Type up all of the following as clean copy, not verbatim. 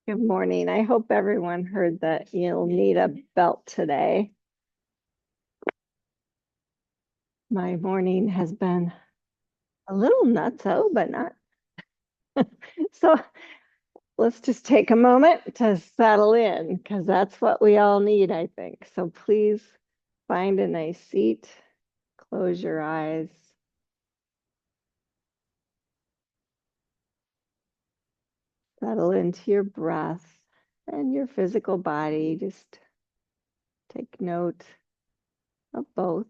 Good morning. I hope everyone heard that you'll need a belt today. My morning has been a little nutso, but not. So let's just take a moment to settle in because that's what we all need, I think. So please find a nice seat, close your eyes. Settle into your breath and your physical body. Just take note of both.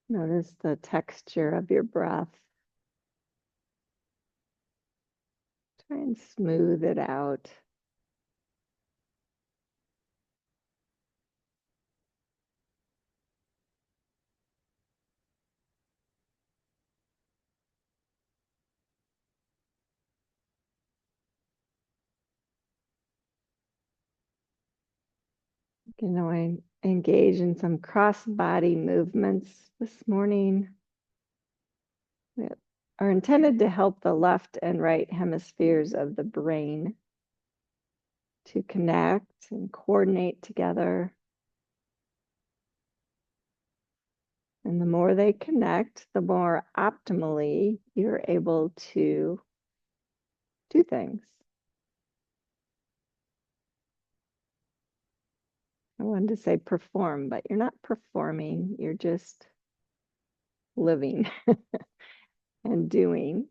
Notice the texture of your breath. Try and smooth it out. I engage in some cross body movements this morning that are intended to help the left and right hemispheres of the brain to connect and coordinate together. And the more they connect, the more optimally you're able to do things. I wanted to say perform, but you're not performing, you're just living and doing.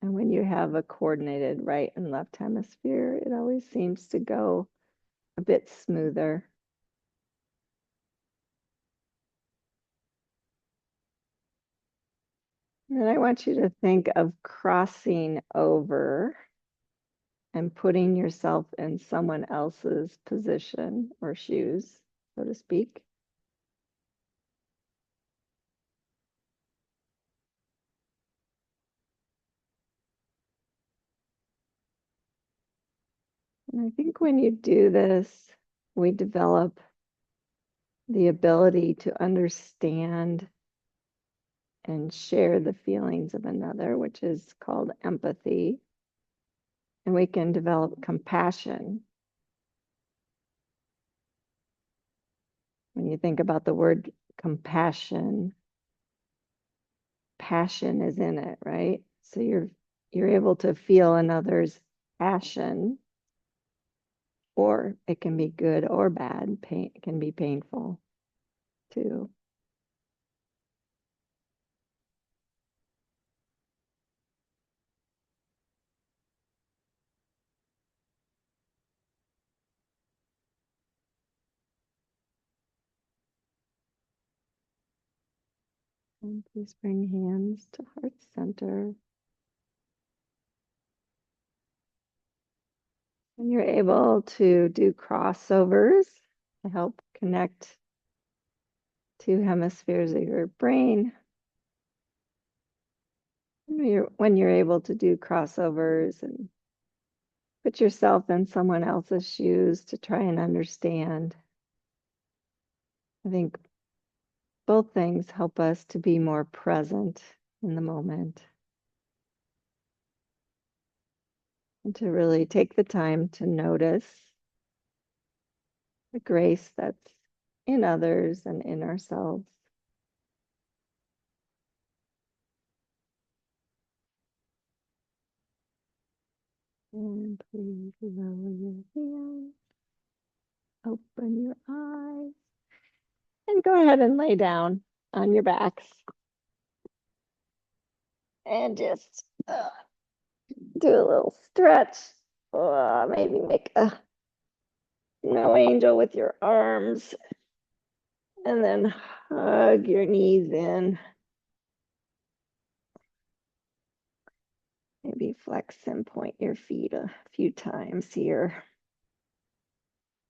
And when you have a coordinated right and left hemisphere, it always seems to go a bit smoother. And I want you to think of crossing over and putting yourself in someone else's position or shoes, so to speak. And I think when you do this, we develop the ability to understand and share the feelings of another, which is called empathy. And we can develop compassion. When you think about the word compassion, passion is in it, right? So you're able to feel another's passion, or it can be good or bad. Pain, it can be painful too. And please bring hands to heart center. And you're able to do crossovers to help connect two hemispheres of your brain. When you're able to do crossovers and put yourself in someone else's shoes to try and understand, I think both things help us to be more present in the moment and to really take the time to notice the grace that's in others and in ourselves. And please lower your hands, open your eyes, and go ahead and lay down on your backs. And just do a little stretch. Maybe make a no angel with your arms. And then hug your knees in. Maybe flex and point your feet a few times here.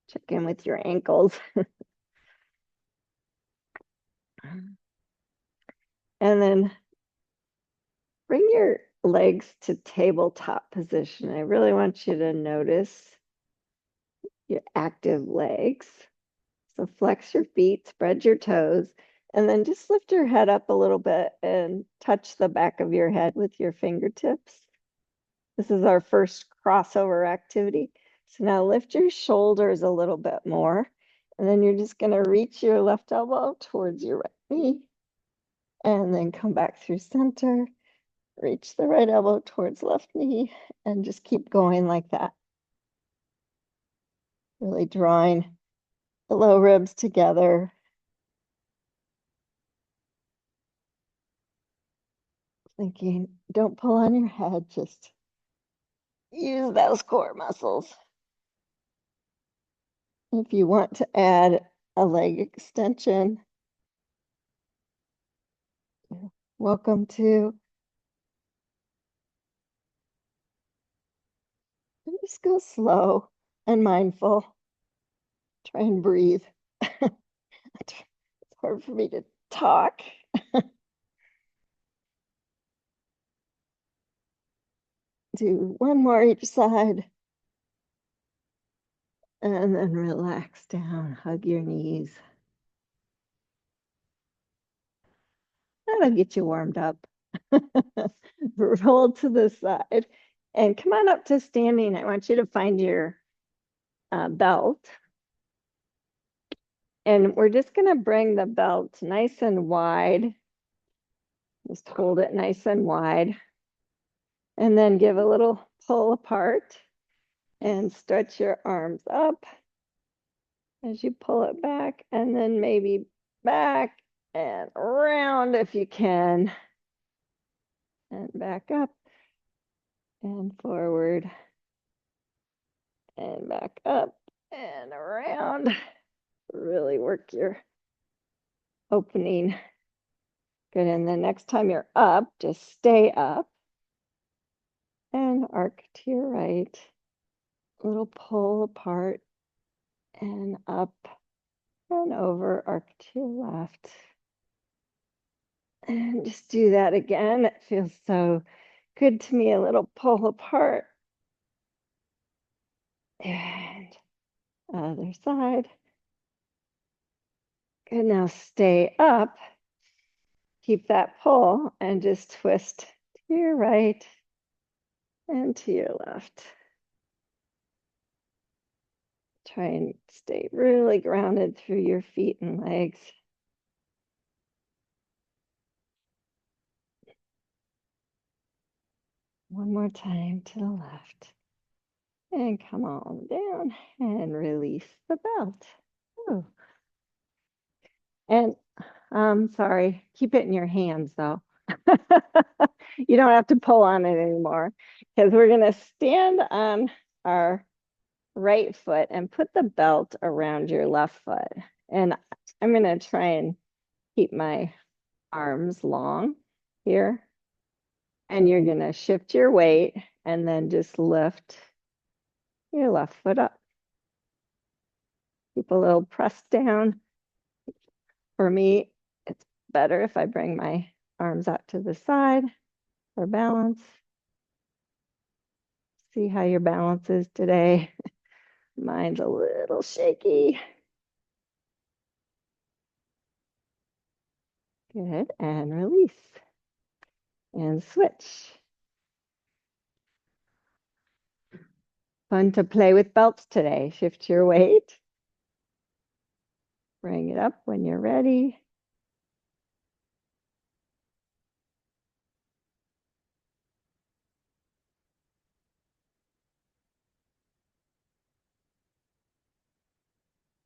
Check in with your ankles. And then bring your legs to tabletop position. I really want you to notice your active legs. So flex your feet, spread your toes, and then just lift your head up a little bit and touch the back of your head with your fingertips. This is our first crossover activity. So now lift your shoulders a little bit more, and then you're just going to reach your left elbow towards your right knee, and then come back through center, reach the right elbow towards left knee, and just keep going like that. Really drawing the low ribs together. Thinking, don't pull on your head, just use those core muscles. If you want to add a leg extension, you're welcome to. And just go slow and mindful. Try and breathe. It's hard for me to talk. Do one more each side. And then relax down, hug your knees. That'll get you warmed up. Roll to the side and come on up to standing. I want you to find your belt. And we're just going to bring the belt nice and wide. Just hold it nice and wide. And then give a little pull apart and stretch your arms up as you pull it back. And then maybe back and around if you can. And back up and forward and back up and around. Really work your opening. Good. And then next time you're up, just stay up and arc to your right. Little pull apart and up and over, arc to your left. And just do that again. It feels so good to me. A little pull apart. And other side. Good. Now stay up. Keep that pull and just twist to your right and to your left. Try and stay really grounded through your feet and legs. One more time to the left. And come on down and release the belt. Oh. And sorry, keep it in your hands though. You don't have to pull on it anymore because we're going to stand on our right foot and put the belt around your left foot. And I'm going to try and keep my arms long here. And you're going to shift your weight and then just lift your left foot up. Keep a little press down. For me, it's better if I bring my arms out to the side for balance. See how your balance is today. Mine's a little shaky. Good, and release. And switch. Fun to play with belts today. Shift your weight. Bring it up when you're ready.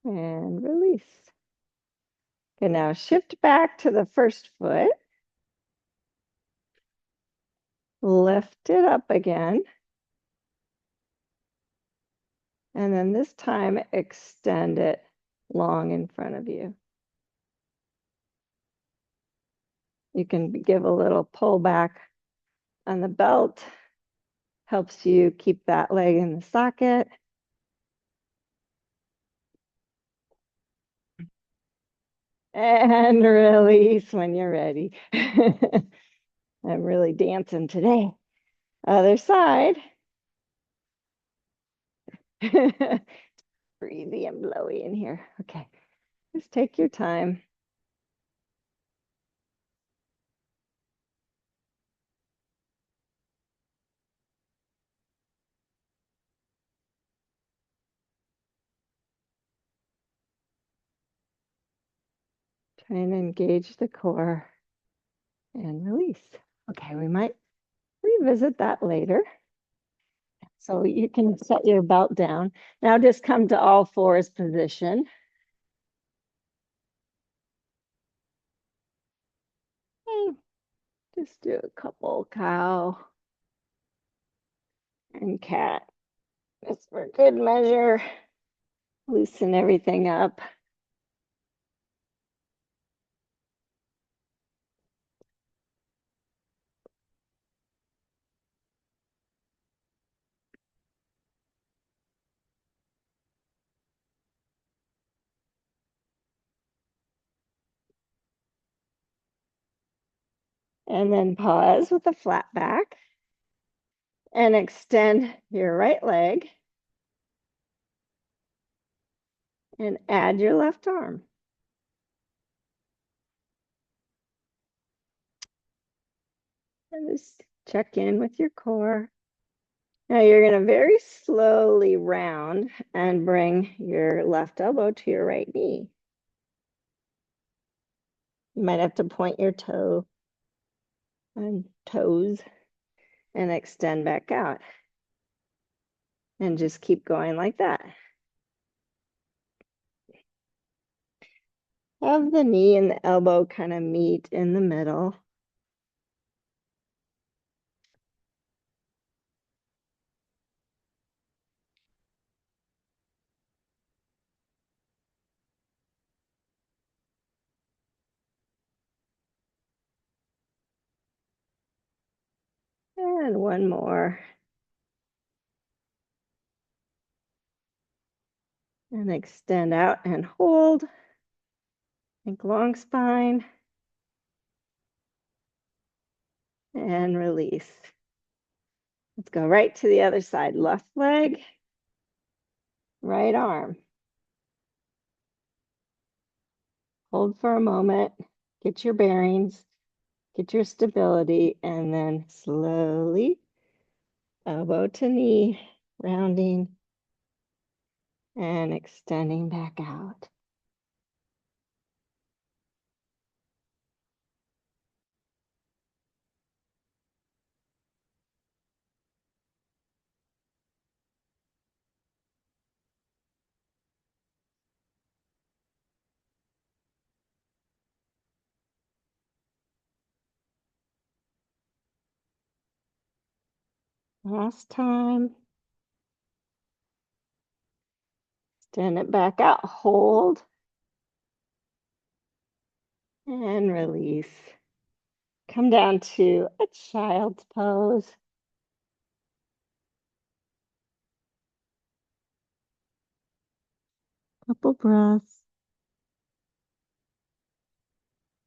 And release. Okay, now shift back to the first foot. Lift it up again. And then this time, extend it long in front of you. You can give a little pull back on the belt. Helps you keep that leg in the socket. And release when you're ready. I'm really dancing today. Other side. Breathy and blowy in here. Okay, just take your time. Try and engage the core and release. Okay, we might revisit that later. So you can set your belt down. Now just come to all fours position. And just do a couple cow and cat. Just for good measure. Loosen everything up. And then pause with a flat back and extend your right leg and add your left arm. And just check in with your core. Now you're going to very slowly round and bring your left elbow to your right knee. You might have to point your toe and toes and extend back out. And just keep going like that. Have the knee and the elbow kind of meet in the middle. And one more. And extend out and hold. Think long spine. And release. Let's go right to the other side. Left leg, right arm. Hold for a moment. Get your bearings. Get your stability. And then slowly, elbow to knee, rounding and extending back out. Last time. Extend it back out. Hold. And release. Come down to a child's pose. Couple breaths.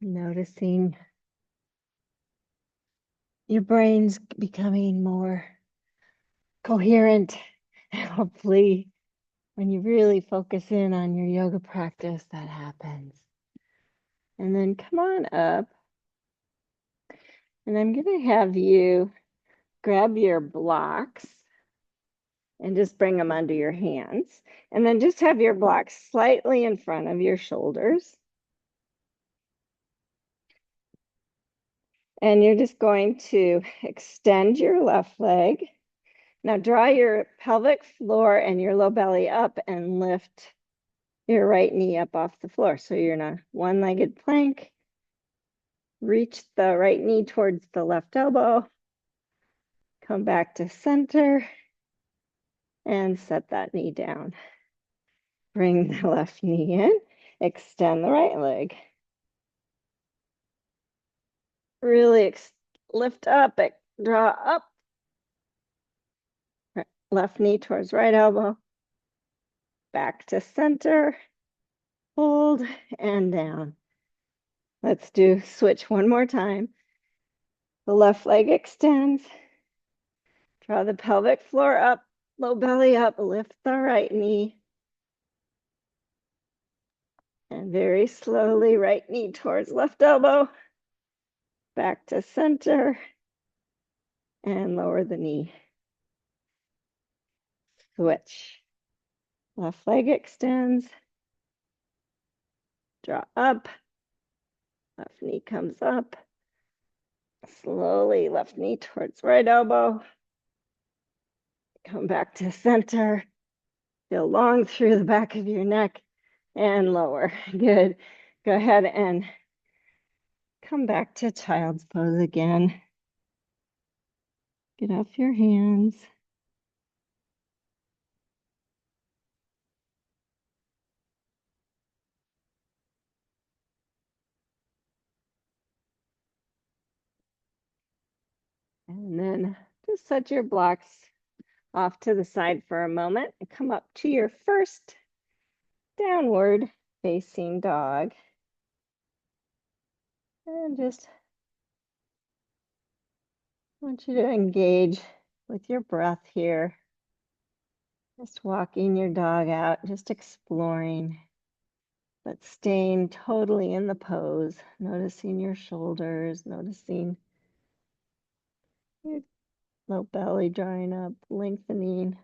Noticing your brain's becoming more coherent. Hopefully, when you really focus in on your yoga practice, that happens. And then come on up. And I'm going to have you grab your blocks and just bring them under your hands. And then just have your blocks slightly in front of your shoulders. And you're just going to extend your left leg. Now draw your pelvic floor and your low belly up and lift your right knee up off the floor. So you're in a one-legged plank. Reach the right knee towards the left elbow. Come back to center and set that knee down. Bring the left knee in. Extend the right leg. Really lift up, draw up. Left knee towards right elbow. Back to center. Hold and down. Let's do switch one more time. The left leg extends. Draw the pelvic floor up, low belly up, lift the right knee. And very slowly, right knee towards left elbow. Back to center. And lower the knee. Switch. Left leg extends. Draw up. Left knee comes up. Slowly, left knee towards right elbow. Come back to center. Feel long through the back of your neck and lower. Good. Go ahead and come back to child's pose again. Get off your hands. And then just set your blocks off to the side for a moment and come up to your first downward facing dog. And just want you to engage with your breath here. Just walking your dog out, just exploring, but staying totally in the pose, noticing your shoulders, noticing your low belly drawing up, lengthening.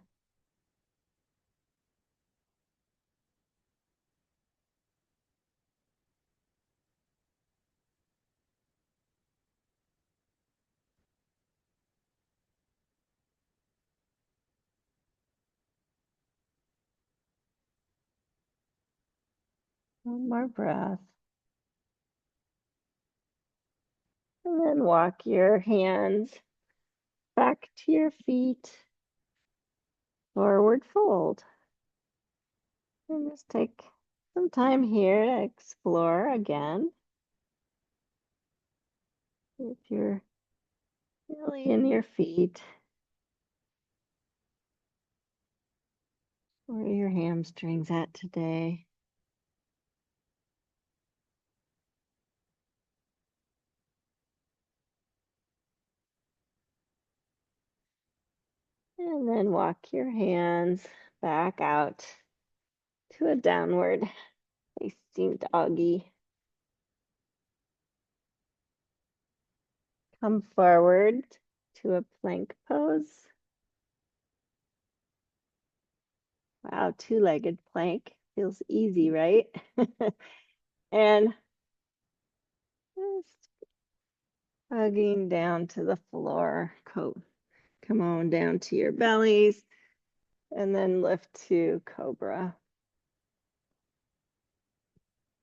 One more breath. And then walk your hands back to your feet, forward fold. And just take some time here to explore again. If you're really in your feet, where are your hamstrings at today? And then walk your hands back out to a downward facing doggy. Come forward to a plank pose. Wow, two-legged plank. Feels easy, right? And just hugging down to the floor. Come on down to your bellies and then lift to cobra.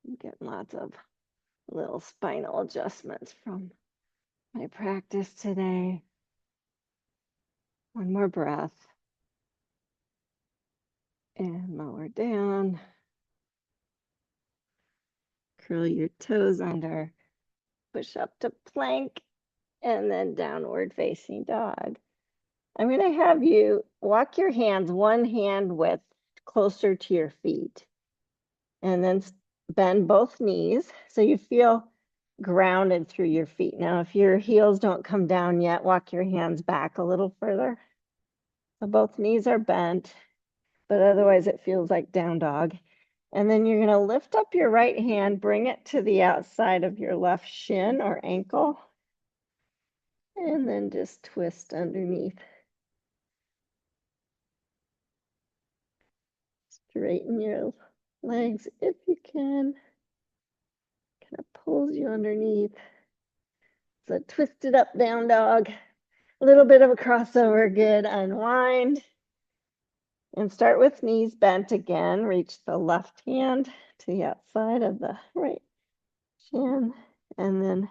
I'm getting lots of little spinal adjustments from my practice today. One more breath. And lower down. Curl your toes under. Push up to plank and then downward facing dog. I'm going to have you walk your hands one hand width closer to your feet and then bend both knees so you feel grounded through your feet. Now, if your heels don't come down yet, walk your hands back a little further. So both knees are bent, but otherwise it feels like down dog. And then you're going to lift up your right hand, bring it to the outside of your left shin or ankle, and then just twist underneath. Straighten your legs if you can. Kind of pulls you underneath. So twist it up, down dog. A little bit of a crossover, good. Unwind. And start with knees bent again. Reach the left hand to the outside of the right shin. And then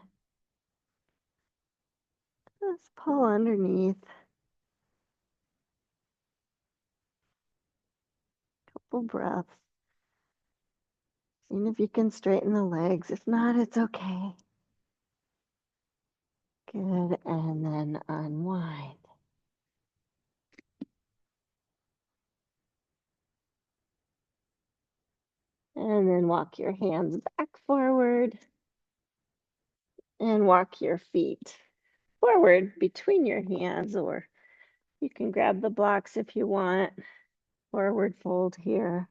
just pull underneath. Couple breaths. Seeing if you can straighten the legs. If not, it's okay. Good. And then unwind. And then walk your hands back forward. And walk your feet forward between your hands, or you can grab the blocks if you want. Forward fold here.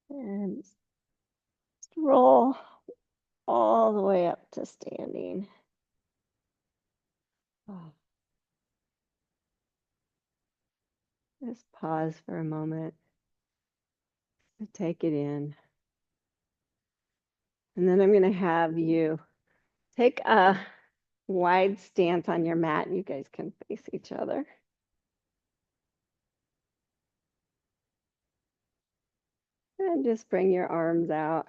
And roll all the way up to standing. Oh. Just pause for a moment to take it in. And then I'm going to have you take a wide stance on your mat. You guys can face each other. And just bring your arms out.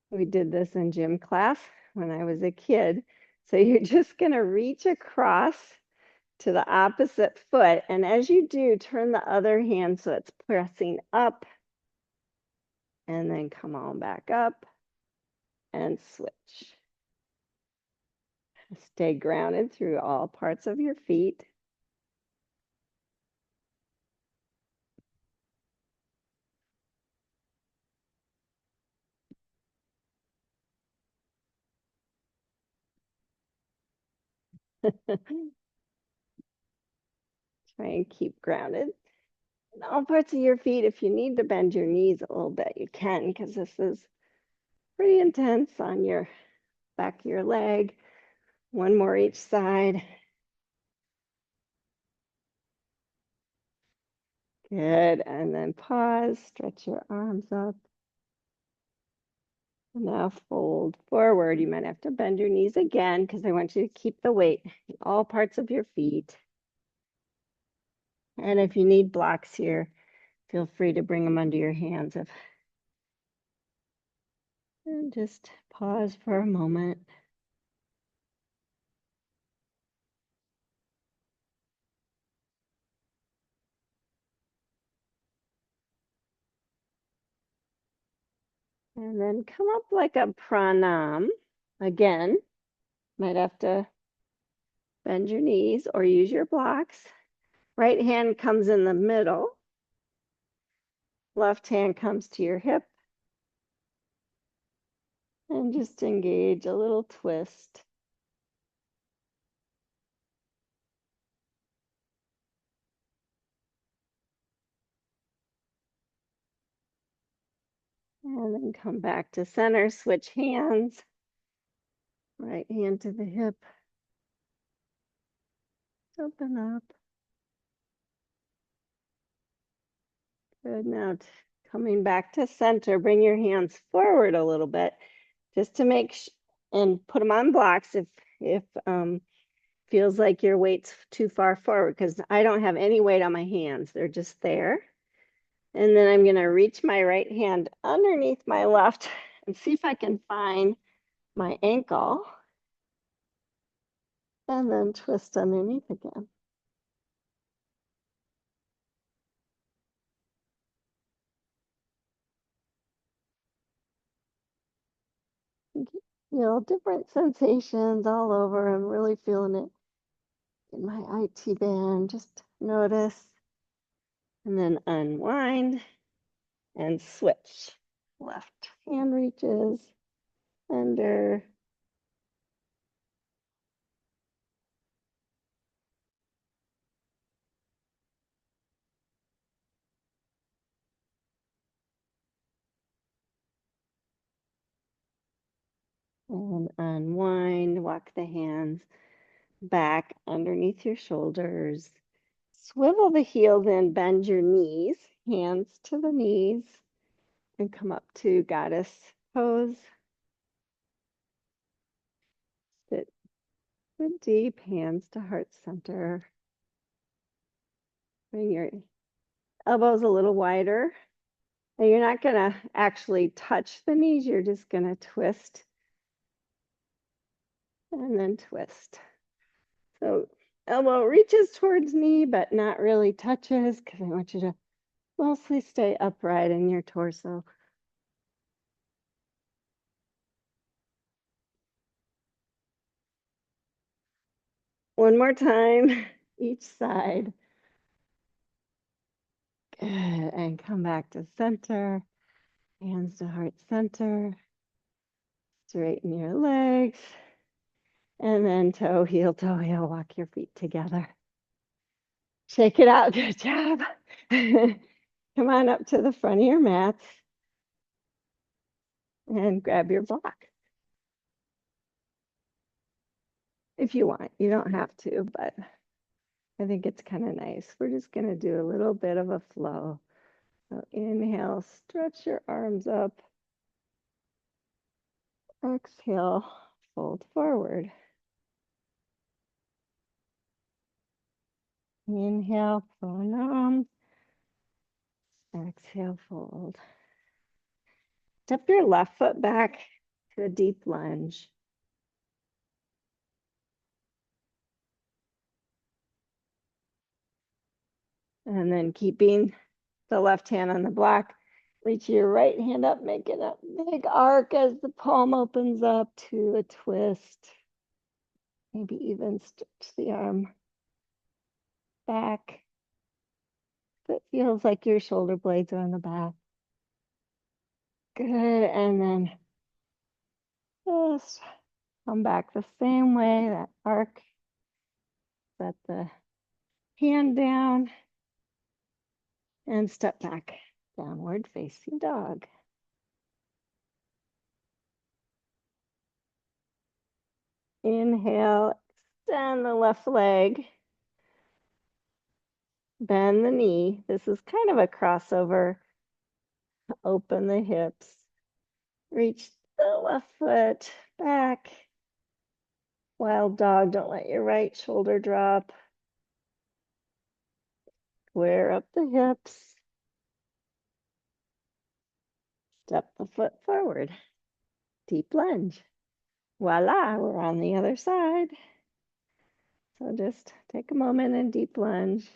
We did this in gym class when I was a kid. So you're just going to reach across to the opposite foot. And as you do, turn the other hand so it's pressing up. And then come on back up and switch. Stay grounded through all parts of your feet. Try and keep grounded. In all parts of your feet, if you need to bend your knees a little bit, you can, because this is pretty intense on your back of your leg. One more each side. Good. And then pause, stretch your arms up. Now fold forward. You might have to bend your knees again because I want you to keep the weight in all parts of your feet. And if you need blocks here, feel free to bring them under your hands. And just pause for a moment. And then come up like a pranam. Again, might have to bend your knees or use your blocks. Right hand comes in the middle. Left hand comes to your hip. And just engage a little twist. And then come back to center, switch hands. Right hand to the hip. Open up. Good. Now coming back to center, bring your hands forward a little bit just to make and put them on blocks if feels like your weight's too far forward, because I don't have any weight on my hands. They're just there. And then I'm going to reach my right hand underneath my left and see if I can find my ankle. And then twist underneath again. Different sensations all over. I'm really feeling it in my IT band. Just notice. And then unwind and switch. Left hand reaches under. And unwind, walk the hands back underneath your shoulders. Swivel the heels in, bend your knees, hands to the knees, and come up to goddess pose. Sit deep, hands to heart center. Bring your elbows a little wider. And you're not going to actually touch the knees, you're just going to twist and then twist. So elbow reaches towards knee, but not really touches, because I want you to mostly stay upright in your torso. One more time, each side. Good. And come back to center. Hands to heart center. Straighten your legs. And then toe, heel, walk your feet together. Shake it out. Good job. Come on up to the front of your mats and grab your block. If you want, you don't have to, but I think it's kind of nice. We're just going to do a little bit of a flow. So inhale, stretch your arms up. Exhale, fold forward. Inhale, pranam. Exhale, fold. Step your left foot back to a deep lunge. And then keeping the left hand on the block, reach your right hand up, making a big arc as the palm opens up to a twist. Maybe even stretch the arm back. It feels like your shoulder blades are on the back. Good, and then just come back the same way, that arc. Set the hand down and step back, downward facing dog. Inhale, extend the left leg. Bend the knee. This is kind of a crossover. Open the hips. Reach the left foot back. Wild dog, don't let your right shoulder drop. Square up the hips. Step the foot forward. Deep lunge. Voila, we're on the other side. So just take a moment and deep lunge.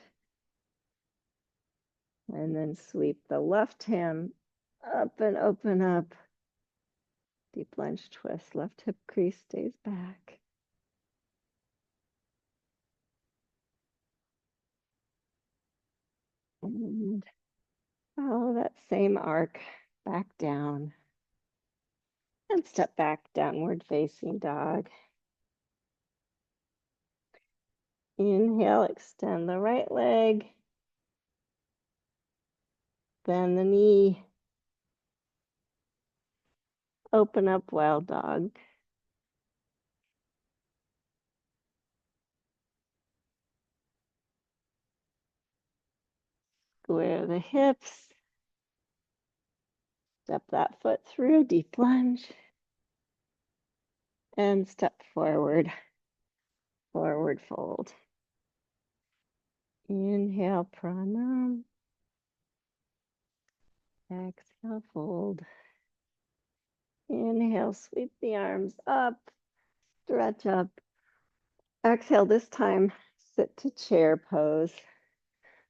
And then sweep the left hand up and open up. Deep lunge twist. Left hip crease stays back. And follow that same arc back down. And step back, downward facing dog. Inhale, extend the right leg. Bend the knee. Open up, wild dog. Square the hips. Step that foot through, deep lunge. And step forward, forward fold. Inhale, pranam. Exhale, fold. Inhale, sweep the arms up, stretch up. Exhale, this time, sit to chair pose,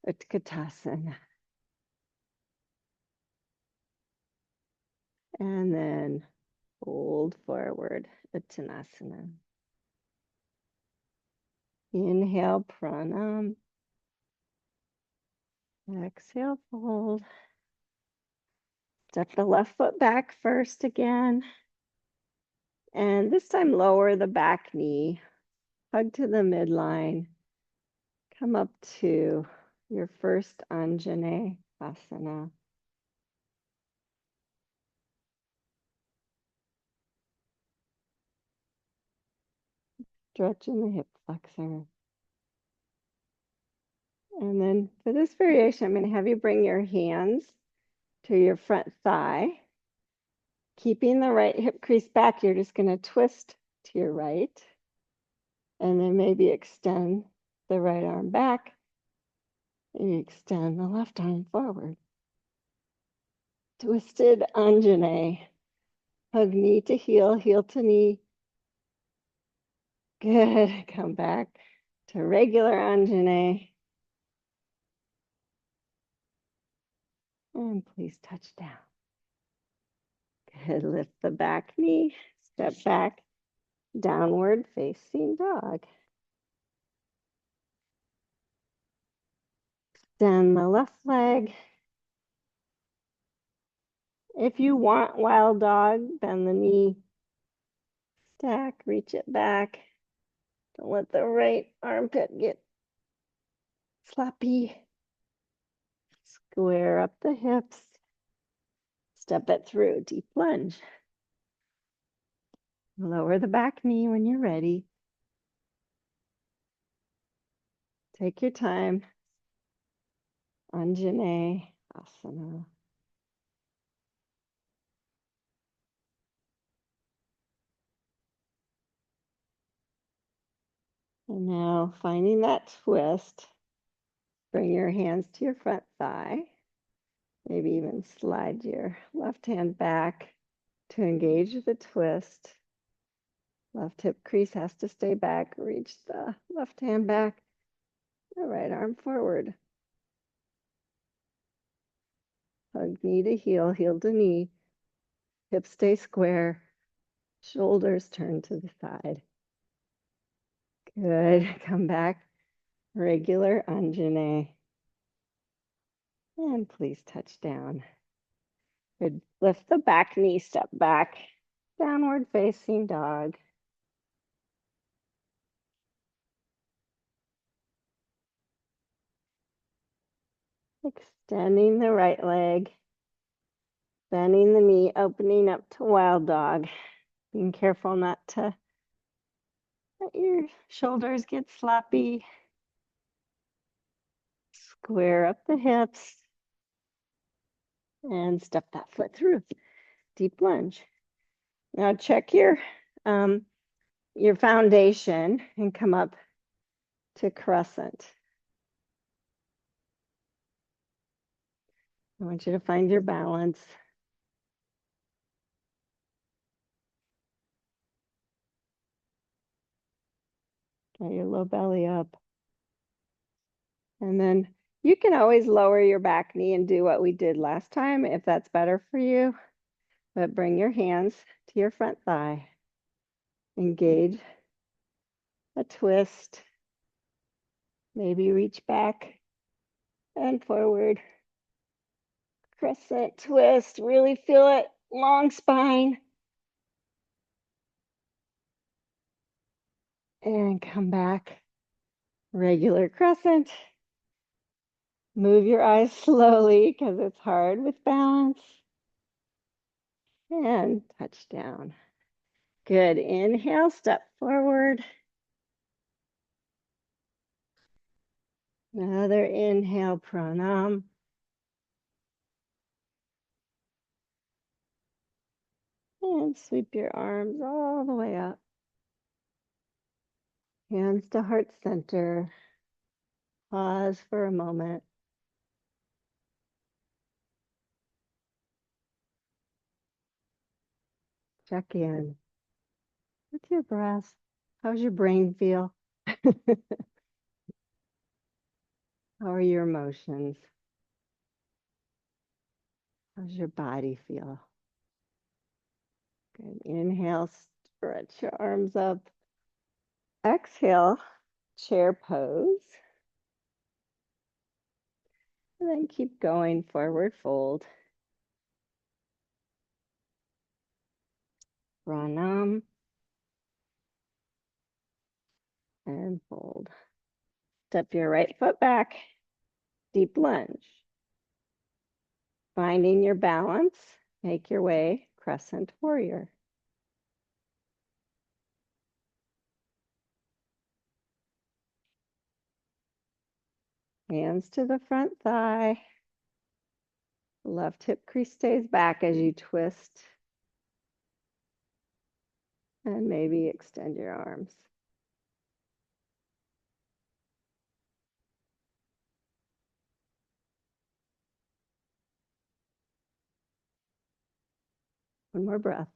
Utkatasana. And then fold forward, Uttanasana. Inhale, pranam. Exhale, fold. Step the left foot back first again. And this time lower the back knee. Hug to the midline. Come up to your first Anjane Asana. Stretching the hip flexor. And then for this variation, I'm going to have you bring your hands to your front thigh. Keeping the right hip crease back, you're just going to twist to your right. And then maybe extend the right arm back. And extend the left arm forward. Twisted Anjane. Hug knee to heel, heel to knee. Good. Come back to regular Anjane. And please touch down. Good. Lift the back knee. Step back. Downward facing dog. Extend the left leg. If you want wild dog, bend the knee, stack, reach it back. Don't let the right armpit get sloppy. Square up the hips. Step it through, deep lunge. Lower the back knee when you're ready. Take your time. Anjane Asana. And now finding that twist, bring your hands to your front thigh. Maybe even slide your left hand back to engage the twist. Left hip crease has to stay back. Reach the left hand back, the right arm forward. Hug knee to heel, heel to knee. Hips stay square. Shoulders turn to the side. Good. Come back. Regular Anjane. And please touch down. Good. Lift the back knee, step back. Downward facing dog. Extending the right leg. Bending the knee, opening up to wild dog. Being careful not to let your shoulders get sloppy. Square up the hips. And step that foot through. Deep lunge. Now check your foundation and come up to crescent. I want you to find your balance. Get your low belly up. And then you can always lower your back knee and do what we did last time if that's better for you. But bring your hands to your front thigh. Engage a twist. Maybe reach back and forward. Crescent twist. Really feel it. Long spine. And come back. Regular crescent. Move your eyes slowly because it's hard with balance. And touch down. Good. Inhale, step forward. Another inhale, pranam. And sweep your arms all the way up. Hands to heart center. Pause for a moment. Check in with your breath. How's your brain feel? How are your emotions? How's your body feel? Good. Inhale, stretch your arms up. Exhale, chair pose. And then keep going, forward fold. Pranam. And fold. Step your right foot back. Deep lunge. Finding your balance. Make your way, crescent warrior. Hands to the front thigh. Left hip crease stays back as you twist. And maybe extend your arms. One more breath.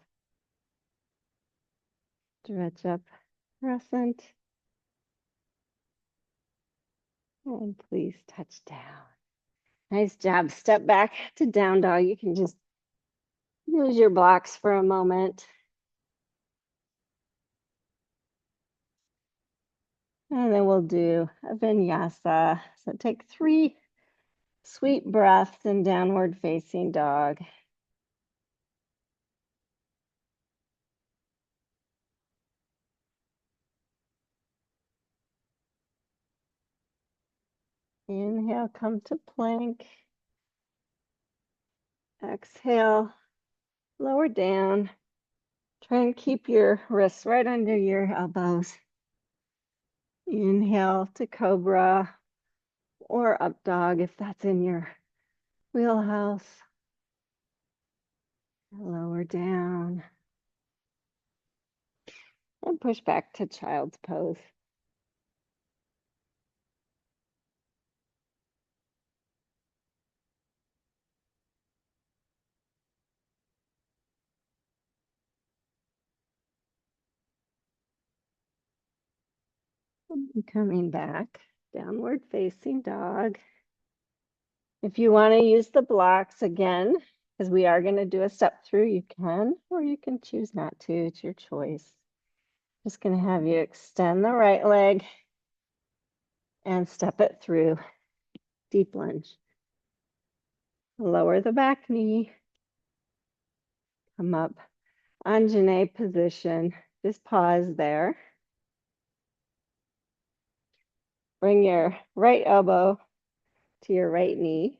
Stretch up, crescent. And please touch down. Nice job. Step back to down dog. You can just use your blocks for a moment. And then we'll do a vinyasa. So take 3 Sweet breaths in downward facing dog. Inhale, come to plank. Exhale, lower down. Try and keep your wrists right under your elbows. Inhale to cobra or up dog if that's in your wheelhouse. Lower down. And push back to child's pose. Coming back, downward facing dog. If you want to use the blocks again, because we are going to do a step through, you can, or you can choose not to. It's your choice. Just going to have you extend the right leg and step it through. Deep lunge. Lower the back knee. Come up. Anjane position. Just pause there. Bring your right elbow to your right knee.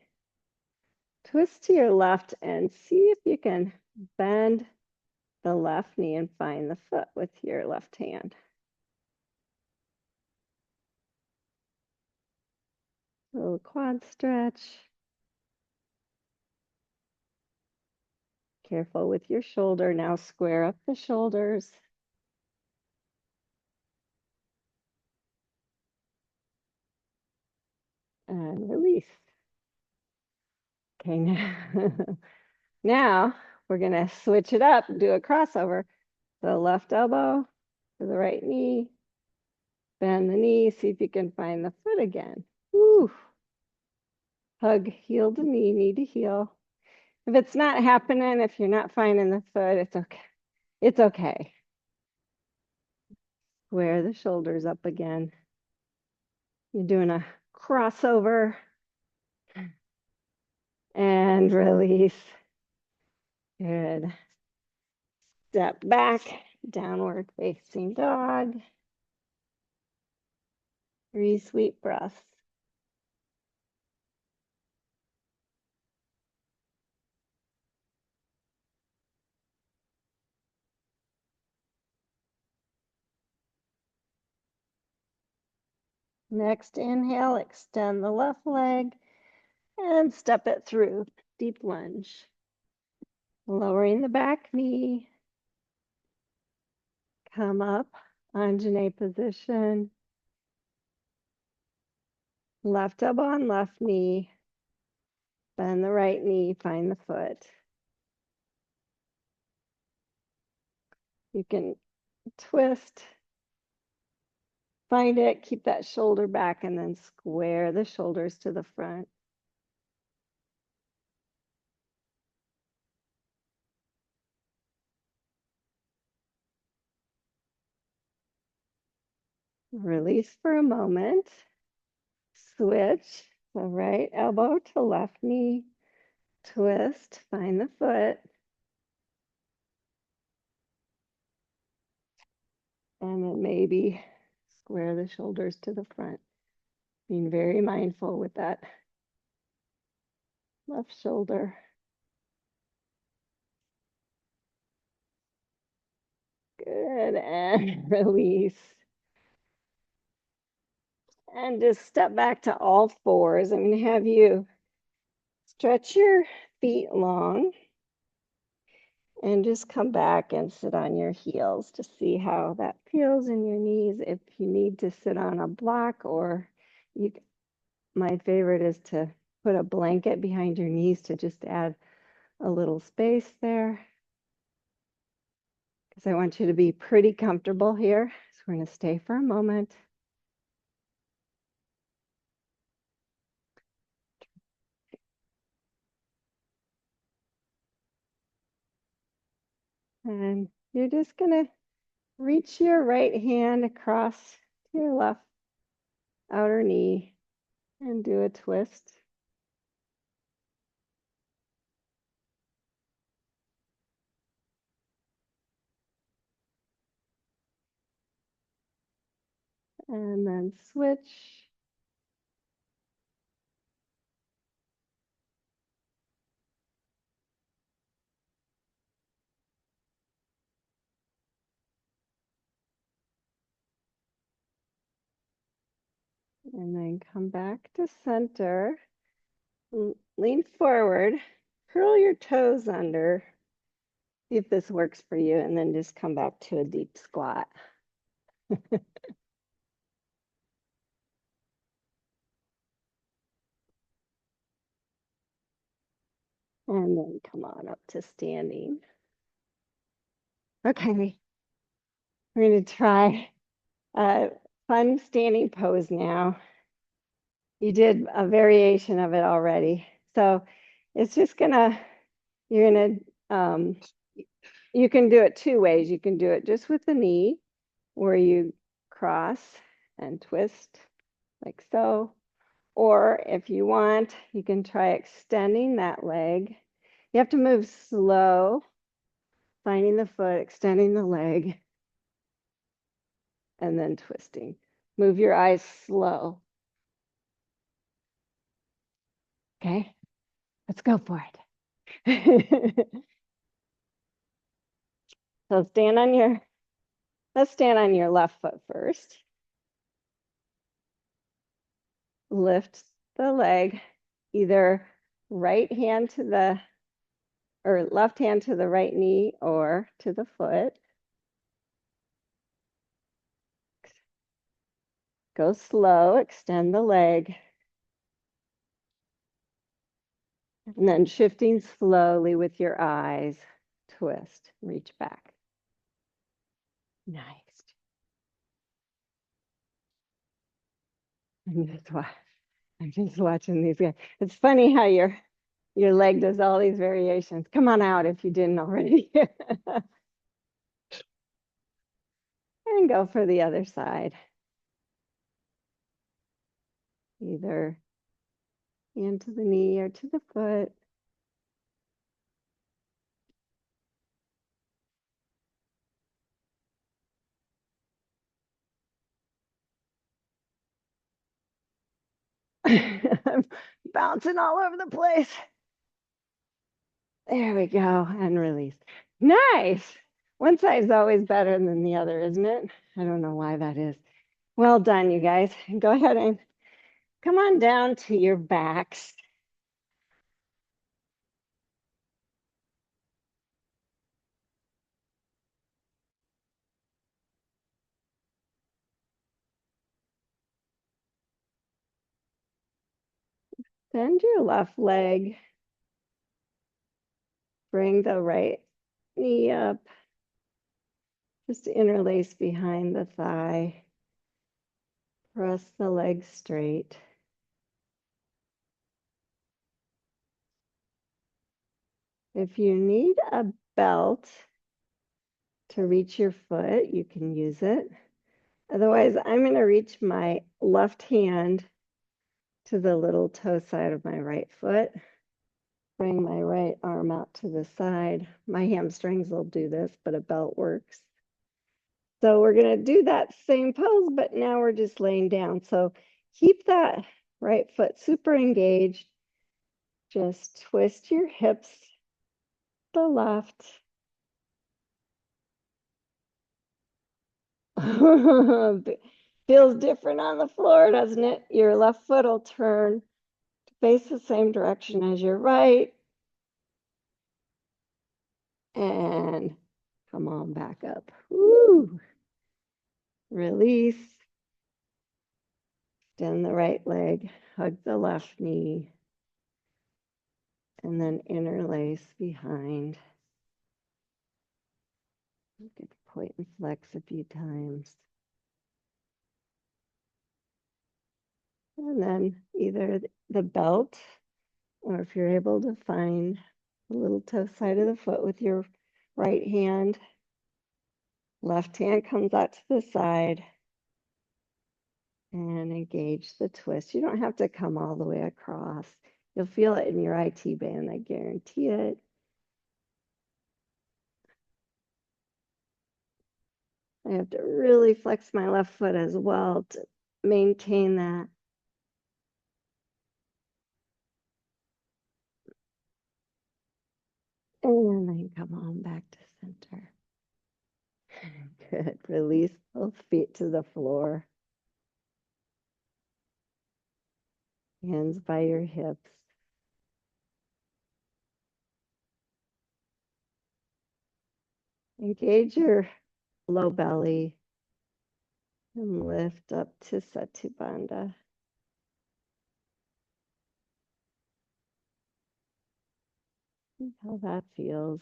Twist to your left and see if you can bend the left knee and find the foot with your left hand. Little quad stretch. Careful with your shoulder. Now square up the shoulders. And release. Okay, now we're going to switch it up, do a crossover. The left elbow to the right knee. Bend the knee, see if you can find the foot again. Woo. Hug heel to knee, knee to heel. If it's not happening, if you're not finding the foot, it's okay. It's okay. Square the shoulders up again. You're doing a crossover and release. Good. Step back, downward facing dog. 3 sweet breaths. Next inhale, extend the left leg and step it through. Deep lunge. Lowering the back knee. Come up, Anjane position. Left elbow on left knee. Bend the right knee, find the foot. You can twist, find it, keep that shoulder back, and then square the shoulders to the front. Release for a moment. Switch the right elbow to left knee. Twist, find the foot. And then maybe square the shoulders to the front. Being very mindful with that left shoulder. Good, and release. And just step back to all fours. I'm going to have you stretch your feet long and just come back and sit on your heels to see how that feels in your knees. If you need to sit on a block, or you, my favorite is to put a blanket behind your knees to just add a little space there. Because I want you to be pretty comfortable here. So we're going to stay for a moment. And you're just going to reach your right hand across to your left outer knee and do a twist. And then switch. And then come back to center. Lean forward, curl your toes under. See if this works for you, and then just come back to a deep squat. And then come on up to standing. Okay, we're going to try a fun standing pose now. You did a variation of it already. So it's just you're you can do it two ways. You can do it just with the knee, where you cross and twist like so. Or if you want, you can try extending that leg. You have to move slow, finding the foot, extending the leg, and then twisting. Move your eyes slow. Okay, let's go for it. So let's stand on your left foot first. Lift the leg, either right hand to the, or left hand to the right knee or to the foot. Go slow, extend the leg. And then shifting slowly with your eyes, twist, reach back. Nice. I'm just watching these guys. It's funny how your leg does all these variations. Come on out if you didn't already. And go for the other side. Either hand to the knee or to the foot. I'm bouncing all over the place. There we go, and release. Nice. One side is always better than the other, isn't it? I don't know why that is. Well done, you guys. Go ahead and come on down to your backs. Bend your left leg. Bring the right knee up. Just interlace behind the thigh. Press the leg straight. If you need a belt to reach your foot, you can use it. Otherwise, I'm going to reach my left hand to the little toe side of my right foot. Bring my right arm out to the side. My hamstrings will do this, but a belt works. So we're going to do that same pose, but now we're just laying down. So keep that right foot super engaged. Just twist your hips to the left. Feels different on the floor, doesn't it? Your left foot will turn to face the same direction as your right. And come on back up. Woo. Release. Extend the right leg, hug the left knee, and then interlace behind. Get the point and flex a few times. And then either the belt, or if you're able to find the little toe side of the foot with your right hand, left hand comes out to the side and engage the twist. You don't have to come all the way across. You'll feel it in your IT band, I guarantee it. I have to really flex my left foot as well to maintain that. And then come on back to center. Good. Release both feet to the floor. Hands by your hips. Engage your low belly and lift up to Satipanda. See how that feels.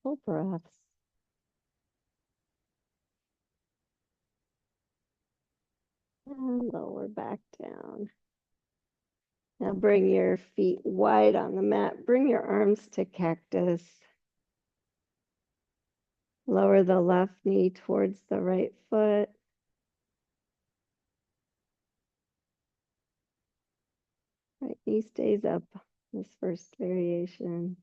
Full breaths. And lower back down. Now bring your feet wide on the mat. Bring your arms to cactus. Lower the left knee towards the right foot. Right knee stays up, this first variation.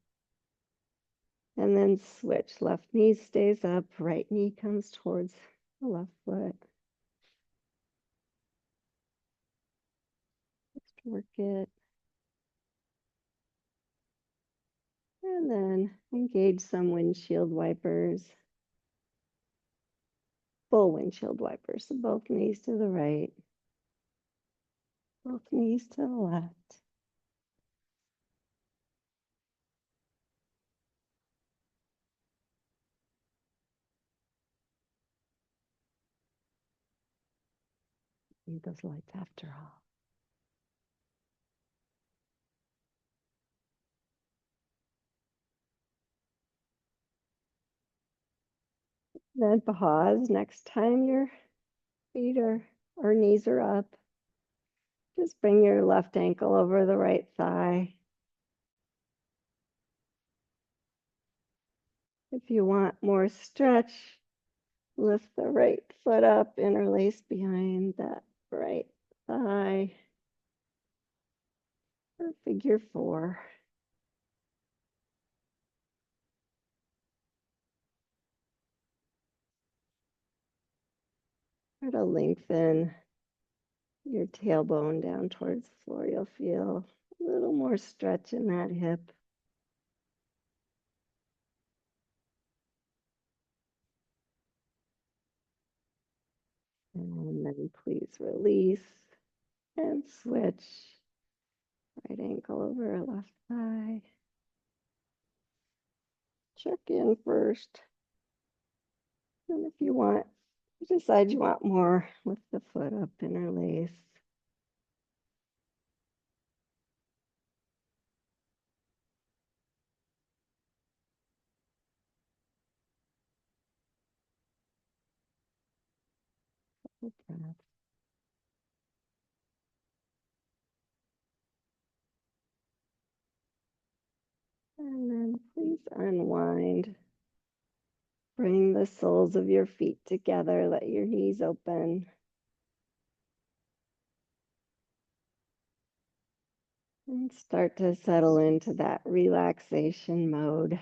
And then switch. Left knee stays up, right knee comes towards the left foot. Just work it. And then engage some windshield wipers. Full windshield wipers. So both knees to the right. Both knees to the left. Need those lights after all. Then pause next time your feet are or knees are up. Just bring your left ankle over the right thigh. If you want more stretch, lift the right foot up, interlace behind that right thigh. Or figure four. Try to lengthen your tailbone down towards the floor. You'll feel a little more stretch in that hip. And then please release and switch. Right ankle over left thigh. Check in first. And if you want, you decide you want more, lift the foot up, interlace. Breath. And then please unwind. Bring the soles of your feet together. Let your knees open. And start to settle into that relaxation mode.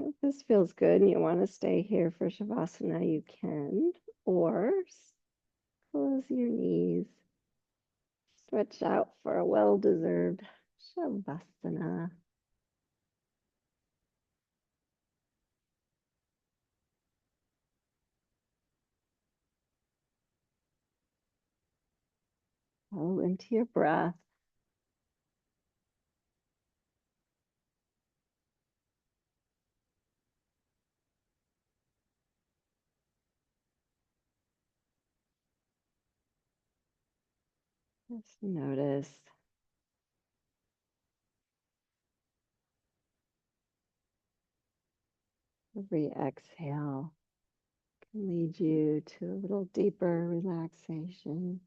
If this feels good and you want to stay here for Shavasana, you can, or close your knees. Stretch out for a well-deserved Shavasana. Follow into your breath. Just notice every exhale can lead you to a little deeper relaxation.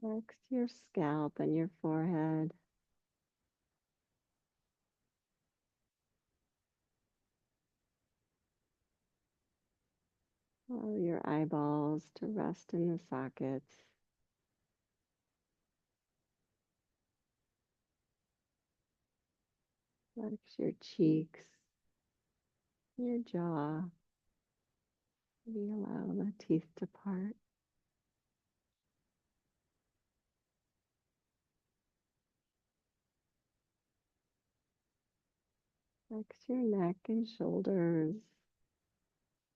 Relax your scalp and your forehead. Allow your eyeballs to rest in the sockets. Relax your cheeks, your jaw. Maybe allow the teeth to part. Relax your neck and shoulders,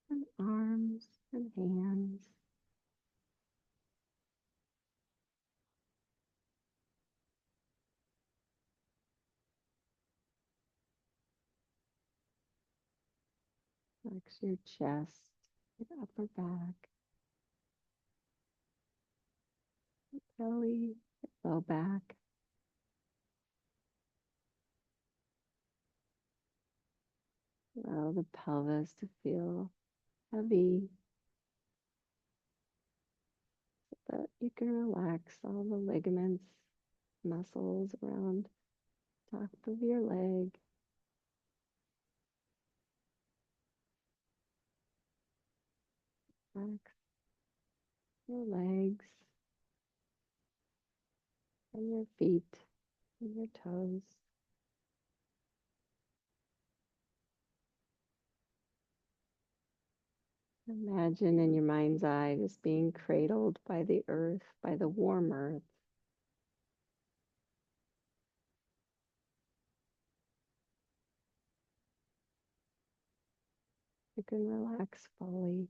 and arms and hands. Relax your chest, your upper back, your belly, your low back. Allow the pelvis to feel heavy so that you can relax all the ligaments, muscles around top of your leg. Relax your legs and your feet and your toes. Imagine in your mind's eye just being cradled by the earth, by the warm earth. You can relax fully.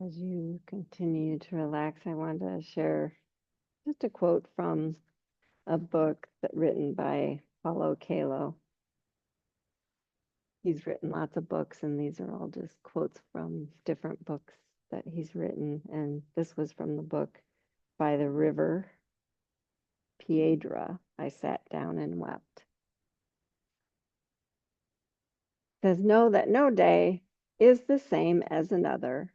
As you continue to relax, I want to share just a quote from a book that written by Paulo Coelho. He's written lots of books, and these are all just quotes from different books that he's written. And this was from the book By the River Piedra. I sat down and wept. It says, know that no day is the same as another,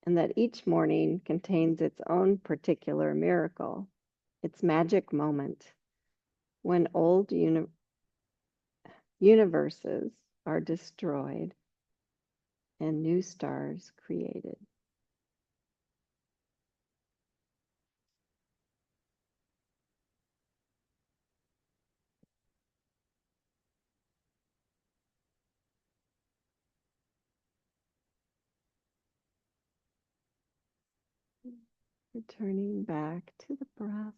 and that each morning contains its own particular miracle, its magic moment, when old universes are destroyed and new stars created. Returning back to the breath.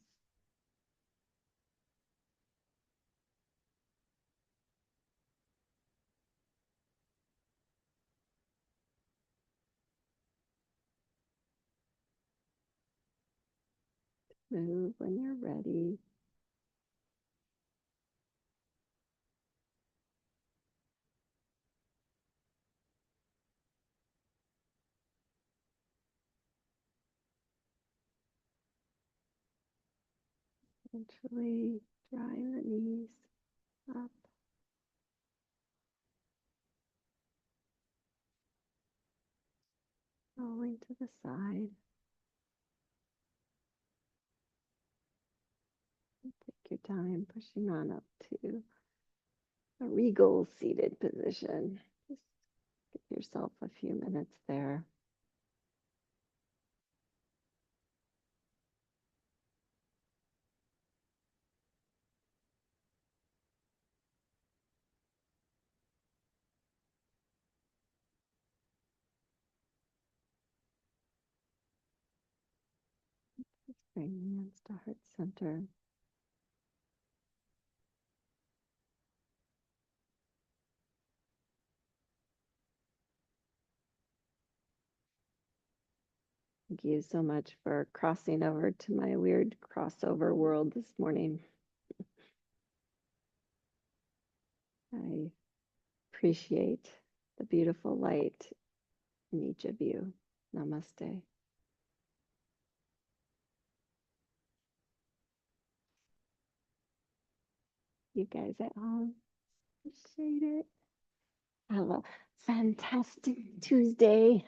Move when you're ready. Eventually drawing the knees up. Rolling to the side. Take your time pushing on up to a regal seated position. Just give yourself a few minutes there. Just bring the hands to heart center. Thank you so much for crossing over to my weird crossover world this morning. I appreciate the beautiful light in each of you. Namaste. You guys at home, appreciate it. Have a fantastic Tuesday.